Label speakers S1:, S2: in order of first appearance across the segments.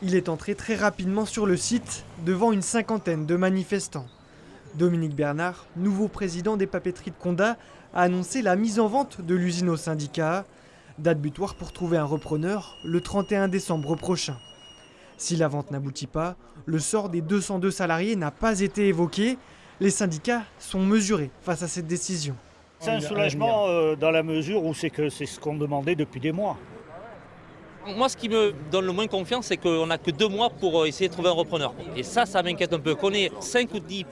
S1: Il est entré très rapidement sur le site, devant une cinquantaine de manifestants. Dominique Bernard, nouveau président des papeteries de Condat, a annoncé la mise en vente de l'usine au syndicat. Date butoir pour trouver un repreneur le 31 décembre prochain. Si la vente n'aboutit pas, le sort des 202 salariés n'a pas été évoqué. Les syndicats sont mesurés face à cette décision.
S2: C'est un soulagement dans la mesure où c'est ce qu'on demandait depuis des mois.
S3: Moi, ce qui me donne le moins confiance, c'est qu'on n'a que 2 mois pour essayer de trouver un repreneur. Et ça m'inquiète un peu. Qu'on ait 5 ou 10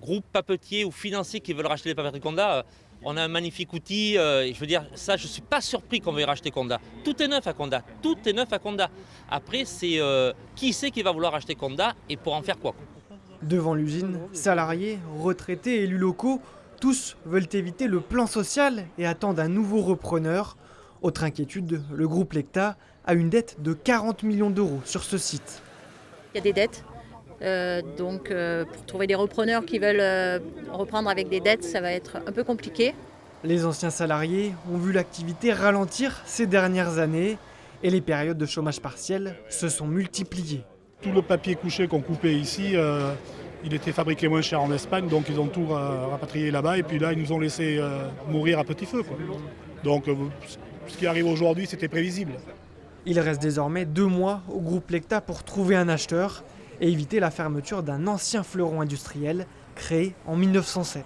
S3: groupes papetiers ou financiers qui veulent racheter les papeteries Condat, on a un magnifique outil. Je veux dire, ça, je ne suis pas surpris qu'on veuille racheter Condat. Tout est neuf à Condat. Tout est neuf à Condat. Après, c'est qui c'est qui va vouloir acheter Condat et pour en faire quoi.
S1: Devant l'usine, salariés, retraités, élus locaux, tous veulent éviter le plan social et attendent un nouveau repreneur. Autre inquiétude, le groupe Lecta a une dette de 40 millions d'euros sur ce site.
S4: Il y a des dettes, donc pour trouver des repreneurs qui veulent reprendre avec des dettes, ça va être un peu compliqué.
S1: Les anciens salariés ont vu l'activité ralentir ces dernières années et les périodes de chômage partiel se sont multipliées.
S5: Tout le papier couché qu'on coupait ici, il était fabriqué moins cher en Espagne, donc ils ont tout rapatrié là-bas et puis là ils nous ont laissé mourir à petit feu, quoi. Donc ce qui arrive aujourd'hui, c'était prévisible.
S1: Il reste désormais 2 mois au groupe Lecta pour trouver un acheteur et éviter la fermeture d'un ancien fleuron industriel créé en 1907.